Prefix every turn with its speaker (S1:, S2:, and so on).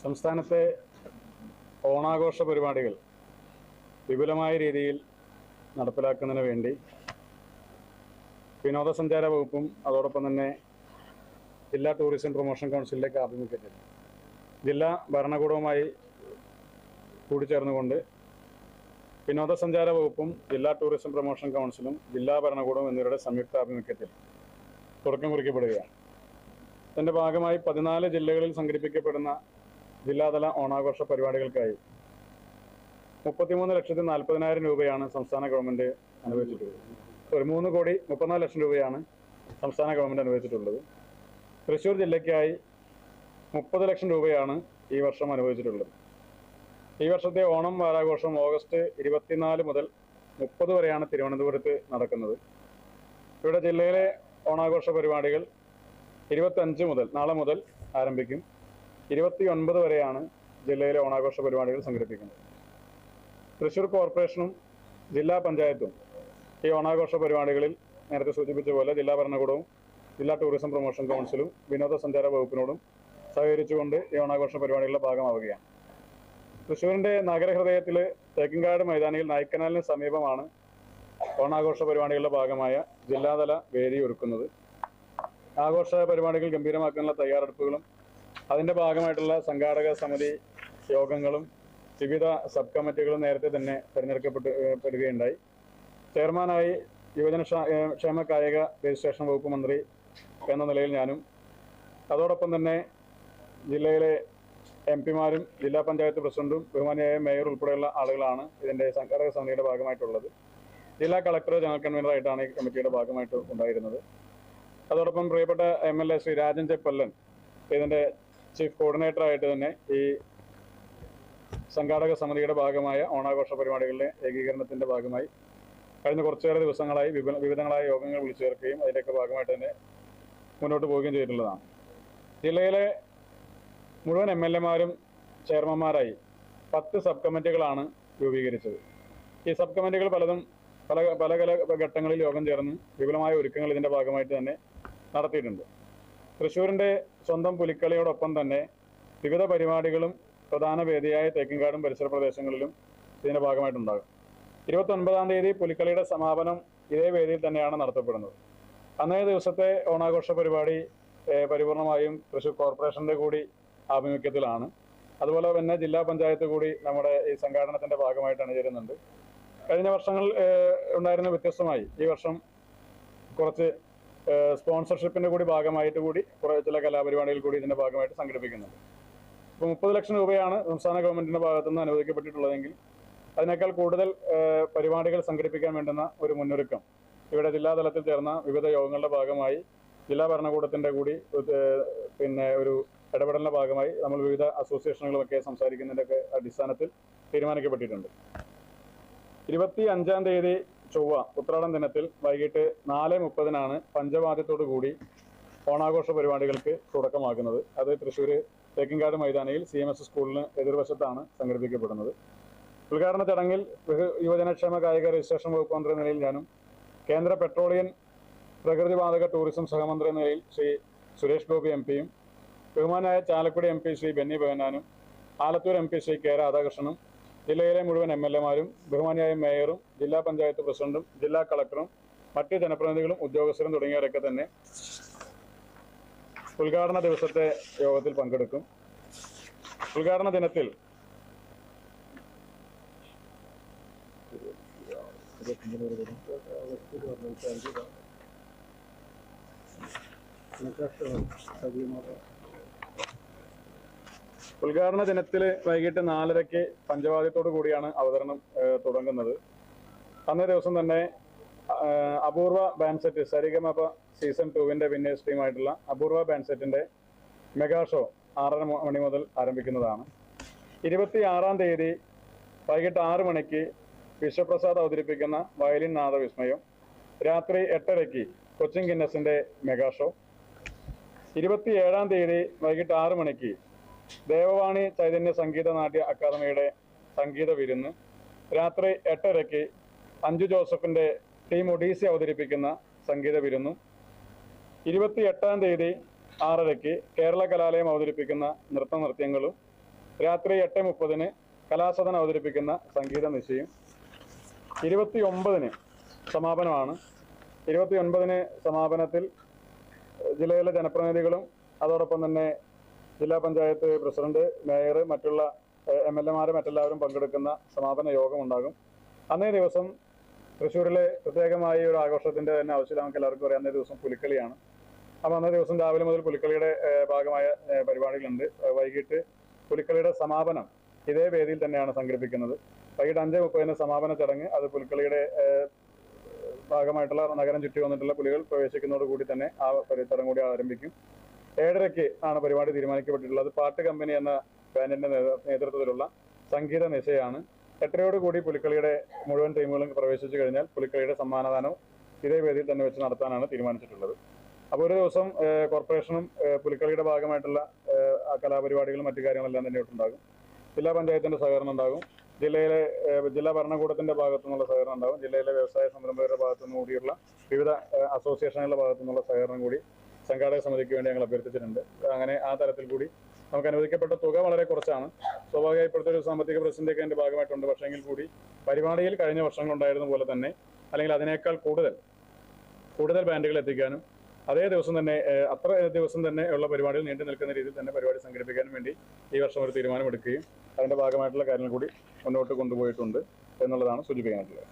S1: സംസ്ഥാനത്തെ ഓണാഘോഷ പരിപാടികൾ വിപുലമായ രീതിയിൽ നടപ്പിലാക്കുന്നതിന് വേണ്ടി വിനോദസഞ്ചാര വകുപ്പും അതോടൊപ്പം തന്നെ ജില്ലാ ടൂറിസം പ്രൊമോഷൻ കൗൺസിലിലേക്ക് ആഭിമുഖ്യത്തിൽ ജില്ലാ ഭരണകൂടവുമായി കൂടിച്ചേർന്നുകൊണ്ട് വിനോദസഞ്ചാര വകുപ്പും ജില്ലാ ടൂറിസം പ്രൊമോഷൻ കൗൺസിലും ജില്ലാ ഭരണകൂടവും എന്നിവരുടെ സംയുക്ത ആഭിമുഖ്യത്തിൽ തുടക്കം കുറിക്കപ്പെടുകയാണ്. ഇതിൻ്റെ ഭാഗമായി 14 ജില്ലകളിൽ സംഘടിപ്പിക്കപ്പെടുന്ന ജില്ലാതല ഓണാഘോഷ പരിപാടികൾക്കായി 33,40,000 രൂപയാണ് സംസ്ഥാന ഗവൺമെൻറ് അനുവദിച്ചിട്ടുള്ളത്. 3,34 ലക്ഷം രൂപയാണ് സംസ്ഥാന ഗവൺമെൻറ് അനുവദിച്ചിട്ടുള്ളത്. തൃശ്ശൂർ ജില്ലയ്ക്കായി 30 ലക്ഷം രൂപയാണ് ഈ വർഷം അനുവദിച്ചിട്ടുള്ളത്. ഈ വർഷത്തെ ഓണം വാരാഘോഷം ഓഗസ്റ്റ് 24 മുതൽ 30 വരെയാണ് തിരുവനന്തപുരത്ത് നടക്കുന്നത്. ഇവിടെ ജില്ലയിലെ ഓണാഘോഷ പരിപാടികൾ 25 മുതൽ നാളെ മുതൽ ആരംഭിക്കും. 29 വരെയാണ് ജില്ലയിലെ ഓണാഘോഷ പരിപാടികൾ സംഘടിപ്പിക്കുന്നത്. തൃശ്ശൂർ കോർപ്പറേഷനും ജില്ലാ പഞ്ചായത്തും ഈ ഓണാഘോഷ പരിപാടികളിൽ നേരത്തെ സൂചിപ്പിച്ച പോലെ ജില്ലാ ഭരണകൂടവും ജില്ലാ ടൂറിസം പ്രൊമോഷൻ കൗൺസിലും വിനോദസഞ്ചാര വകുപ്പിനോടും സഹകരിച്ചുകൊണ്ട് ഈ ഓണാഘോഷ പരിപാടികളുടെ ഭാഗമാവുകയാണ്. തൃശ്ശൂരിൻ്റെ നഗരഹൃദയത്തിൽ തേക്കിൻകാട് മൈതാനിയിൽ നായ്ക്കനാലിന് സമീപമാണ് ഓണാഘോഷ പരിപാടികളുടെ ഭാഗമായ ജില്ലാതല വേദി ഒരുക്കുന്നത്. ആഘോഷ പരിപാടികൾ ഗംഭീരമാക്കാനുള്ള തയ്യാറെടുപ്പുകളും അതിൻ്റെ ഭാഗമായിട്ടുള്ള സംഘാടക സമിതി യോഗങ്ങളും വിവിധ സബ് കമ്മിറ്റികളും നേരത്തെ തന്നെ തിരഞ്ഞെടുക്കപ്പെടുകയുണ്ടായി. ചെയർമാനായി യുവജനക്ഷേമ കായിക രജിസ്ട്രേഷൻ വകുപ്പ് മന്ത്രി എന്ന നിലയിൽ ഞാനും അതോടൊപ്പം തന്നെ ജില്ലയിലെ MP-മാരും ജില്ലാ പഞ്ചായത്ത് പ്രസിഡന്റും ബഹുമാനിയായ മേയർ ഉൾപ്പെടെയുള്ള ആളുകളാണ് ഇതിൻ്റെ സംഘാടക സമിതിയുടെ ഭാഗമായിട്ടുള്ളത്. ജില്ലാ കളക്ടർ ജനറൽ കൺവീനറായിട്ടാണ് ഈ കമ്മിറ്റിയുടെ ഭാഗമായിട്ട് ഉണ്ടായിരുന്നത്. അതോടൊപ്പം പ്രിയപ്പെട്ട MLA ശ്രീ രാജൻ ചെപ്പല്ലൻ ഇതിൻ്റെ ചീഫ് കോർഡിനേറ്ററായിട്ട് തന്നെ ഈ സംഘാടക സമിതിയുടെ ഭാഗമായ ഓണാഘോഷ പരിപാടികളുടെ ഏകീകരണത്തിൻ്റെ ഭാഗമായി കഴിഞ്ഞ കുറച്ചേറെ ദിവസങ്ങളായി വിവിധങ്ങളായ യോഗങ്ങൾ വിളിച്ചു ചേർക്കുകയും അതിൻ്റെയൊക്കെ ഭാഗമായിട്ട് തന്നെ മുന്നോട്ട് പോവുകയും ചെയ്തിട്ടുള്ളതാണ്. ജില്ലയിലെ മുഴുവൻ MLA-മാരും ചെയർമാന്മാരായി 10 സബ് കമ്മിറ്റികളാണ് രൂപീകരിച്ചത്. ഈ സബ് കമ്മിറ്റികൾ പലതും പല ഘട്ടങ്ങളിൽ യോഗം ചേർന്ന് വിപുലമായ ഒരുക്കങ്ങൾ ഇതിൻ്റെ ഭാഗമായിട്ട് തന്നെ നടത്തിയിട്ടുണ്ട്. തൃശ്ശൂരിൻ്റെ സ്വന്തം പുലിക്കളിയോടൊപ്പം തന്നെ വിവിധ പരിപാടികളും പ്രധാന വേദിയായ തേക്കിൻകാടും പരിസര പ്രദേശങ്ങളിലും ഇതിൻ്റെ ഭാഗമായിട്ടുണ്ടാകും. 29-ാം തീയതി പുലിക്കളിയുടെ സമാപനം ഇതേ വേദിയിൽ തന്നെയാണ് നടത്തപ്പെടുന്നത്. അന്നേ ദിവസത്തെ ഓണാഘോഷ പരിപാടി പരിപൂർണമായും തൃശ്ശൂർ കോർപ്പറേഷൻ്റെ കൂടി ആഭിമുഖ്യത്തിലാണ്. അതുപോലെ തന്നെ ജില്ലാ പഞ്ചായത്ത് കൂടി നമ്മുടെ ഈ സംഘാടനത്തിൻ്റെ ഭാഗമായിട്ട് അണിചേരുന്നുണ്ട്. കഴിഞ്ഞ വർഷങ്ങൾ ഉണ്ടായിരുന്ന വ്യത്യസ്തമായി ഈ വർഷം കുറച്ച് സ്പോൺസർഷിപ്പിൻ്റെ കൂടി ഭാഗമായിട്ട് കൂടി ചില കലാപരിപാടികൾ കൂടി ഇതിൻ്റെ ഭാഗമായിട്ട് സംഘടിപ്പിക്കുന്നുണ്ട്. ഇപ്പോൾ 30 ലക്ഷം രൂപയാണ് സംസ്ഥാന ഗവൺമെൻറ്റിൻ്റെ ഭാഗത്തുനിന്ന് അനുവദിക്കപ്പെട്ടിട്ടുള്ളതെങ്കിൽ അതിനേക്കാൾ കൂടുതൽ പരിപാടികൾ സംഘടിപ്പിക്കാൻ വേണ്ടുന്ന ഒരു മുന്നൊരുക്കം ഇവിടെ ജില്ലാതലത്തിൽ ചേർന്ന വിവിധ യോഗങ്ങളുടെ ഭാഗമായി ജില്ലാ ഭരണകൂടത്തിൻ്റെ കൂടി ഒരു ഇടപെടലിൻ്റെ ഭാഗമായി നമ്മൾ വിവിധ അസോസിയേഷനുകളുമൊക്കെ സംസാരിക്കുന്നതിൻ്റെയൊക്കെ അടിസ്ഥാനത്തിൽ തീരുമാനിക്കപ്പെട്ടിട്ടുണ്ട്. 25-ാം തീയതി ചൊവ്വ ഉത്രാടം ദിനത്തിൽ വൈകിട്ട് 4:30-നാണ് പഞ്ചവാദ്യത്തോടു കൂടി ഓണാഘോഷ പരിപാടികൾക്ക് തുടക്കമാകുന്നത്. അത് തൃശ്ശൂർ തേക്കിൻകാട് മൈതാനിയിൽ CMS സ്കൂളിന് എതിർവശത്താണ് സംഘടിപ്പിക്കപ്പെടുന്നത്. ഉദ്ഘാടന ചടങ്ങിൽ യുവജനക്ഷേമ കായിക രജിസ്ട്രേഷൻ വകുപ്പ് മന്ത്രി എന്ന നിലയിൽ ഞാനും കേന്ദ്ര പെട്രോളിയം പ്രകൃതിവാതക ടൂറിസം സഹമന്ത്രി എന്ന നിലയിൽ ശ്രീ സുരേഷ് ഗോപി MP-യും ബഹുമാനായ Chalakudy MP Shri Benny ബെഹനാനും Alathur MP Shri K രാധാകൃഷ്ണനും ജില്ലയിലെ മുഴുവൻ MLA-മാരും ബഹുമാനിയായ മേയറും ജില്ലാ പഞ്ചായത്ത് പ്രസിഡന്റും ജില്ലാ കളക്ടറും മറ്റ് ജനപ്രതിനിധികളും ഉദ്യോഗസ്ഥരും തുടങ്ങിയവരൊക്കെ തന്നെ ഉദ്ഘാടന ദിവസത്തെ യോഗത്തിൽ പങ്കെടുക്കും. ഉദ്ഘാടന ദിനത്തിൽ വൈകിട്ട് 4:30-ക്ക് പഞ്ചവാദ്യത്തോടു കൂടിയാണ് അവതരണം തുടങ്ങുന്നത്. അന്നേ ദിവസം തന്നെ അപൂർവ band set Sarigamapa season 2-ന്റെ winners ടീമായിട്ടുള്ള അപൂർവ ബാൻഡ് സെറ്റിന്റെ മെഗാ ഷോ 6:30 മണി മുതൽ ആരംഭിക്കുന്നതാണ്. 26-ാം തീയതി വൈകിട്ട് 6 മണിക്ക് വിശ്വപ്രസാദ് അവതരിപ്പിക്കുന്ന വയലിൻ നാദവിസ്മയം. രാത്രി 8:30-ക്ക് കൊച്ചിൻ ഗിന്നസിന്റെ മെഗാ ഷോ. 27-ാം തീയതി വൈകിട്ട് 6 മണിക്ക് ദേവവാണി ചൈതന്യ സംഗീത നാട്യ അക്കാദമിയുടെ സംഗീത വിരുന്ന്. രാത്രി 8:30-ക്ക് അഞ്ജു ജോസഫിന്റെ ടീം ഒഡീസി അവതരിപ്പിക്കുന്ന സംഗീത വിരുന്നും. 28-ാം തീയതി 6:30-ക്ക് കേരള കലാലയം അവതരിപ്പിക്കുന്ന നൃത്തങ്ങളും രാത്രി 8:30 കലാസദൻ അവതരിപ്പിക്കുന്ന സംഗീത നിശയും 29 സമാപനമാണ്. 29 സമാപനത്തിൽ ജില്ലയിലെ ജനപ്രതിനിധികളും അതോടൊപ്പം തന്നെ ജില്ലാ പഞ്ചായത്ത് പ്രസിഡന്റ്, മേയർ, മറ്റുള്ള MLA മറ്റെല്ലാവരും പങ്കെടുക്കുന്ന സമാപന യോഗം ഉണ്ടാകും. അന്നേ ദിവസം തൃശ്ശൂരിലെ പ്രത്യേകമായ ഒരു ആഘോഷത്തിന്റെ തന്നെ ആവശ്യം നമുക്ക് എല്ലാവർക്കും അറിയാം. അന്നേ ദിവസം പുലിക്കളിയാണ്. അപ്പോൾ അന്നേ ദിവസം രാവിലെ മുതൽ പുലിക്കളിയുടെ ഭാഗമായ പരിപാടികളുണ്ട്. വൈകിട്ട് പുലിക്കളിയുടെ സമാപനം ഇതേ വേദിയിൽ തന്നെയാണ് സംഘടിപ്പിക്കുന്നത്. വൈകിട്ട് 5:30 സമാപന ചടങ്ങ്. അത് പുലിക്കളിയുടെ ഭാഗമായിട്ടുള്ള നഗരം ചുറ്റി വന്നിട്ടുള്ള പുലികൾ പ്രവേശിക്കുന്നതോടുകൂടി തന്നെ ആ ചടങ്ങ് കൂടി ആരംഭിക്കും. 7:30 ആണ് പരിപാടി തീരുമാനിക്കപ്പെട്ടിട്ടുള്ളത്. പാട്ട് കമ്പനി എന്ന ബാൻഡിന്റെ നേതൃത്വത്തിലുള്ള സംഗീത നിശയാണ്. 8:30 പുലിക്കളിയുടെ മുഴുവൻ ടീമുകളും പ്രവേശിച്ചു കഴിഞ്ഞാൽ പുലിക്കളിയുടെ സമ്മാനദാനവും ഇതേ വേദിയിൽ തന്നെ വെച്ച് നടത്താനാണ് തീരുമാനിച്ചിട്ടുള്ളത്. അപ്പോൾ ഒരു ദിവസം കോർപ്പറേഷനും പുലിക്കളിയുടെ ഭാഗമായിട്ടുള്ള കലാപരിപാടികളും മറ്റു കാര്യങ്ങളെല്ലാം തന്നെ ഉണ്ടാകും. ജില്ലാ പഞ്ചായത്തിന്റെ സഹകരണം ഉണ്ടാകും. ജില്ലാ ഭരണകൂടത്തിന്റെ ഭാഗത്തു നിന്നുള്ള സഹകരണം ഉണ്ടാകും. ജില്ലയിലെ വ്യവസായ സംരംഭകരുടെ ഭാഗത്തു നിന്ന് കൂടിയുള്ള വിവിധ അസോസിയേഷനുകളുടെ ഭാഗത്തു നിന്നുള്ള സഹകരണം കൂടി സംഘാടക സമിതിക്ക് വേണ്ടി ഞങ്ങൾ അഭ്യർത്ഥിച്ചിട്ടുണ്ട്. അങ്ങനെ ആ തരത്തിൽ കൂടി നമുക്ക് അനുവദിക്കപ്പെട്ട തുക വളരെ കുറച്ചാണ്. സ്വാഭാവികമായി ഇപ്പോഴത്തെ ഒരു സാമ്പത്തിക പ്രതിസന്ധിയൊക്കെ അതിന്റെ ഭാഗമായിട്ടുണ്ട്. പക്ഷെങ്കിൽ കൂടി പരിപാടിയിൽ കഴിഞ്ഞ വർഷങ്ങളുണ്ടായിരുന്ന പോലെ തന്നെ അല്ലെങ്കിൽ അതിനേക്കാൾ കൂടുതൽ ബാൻഡുകൾ എത്തിക്കാനും അതേ ദിവസം തന്നെ അത്ര ദിവസം തന്നെ ഉള്ള പരിപാടികൾ നീണ്ടു നിൽക്കുന്ന രീതിയിൽ തന്നെ പരിപാടി സംഘടിപ്പിക്കാനും വേണ്ടി ഈ വർഷം ഒരു തീരുമാനമെടുക്കുകയും അതിന്റെ ഭാഗമായിട്ടുള്ള കാര്യങ്ങൾ കൂടി മുന്നോട്ട് കൊണ്ടുപോയിട്ടുണ്ട് എന്നുള്ളതാണ് സൂചിപ്പിക്കാനുള്ളത്.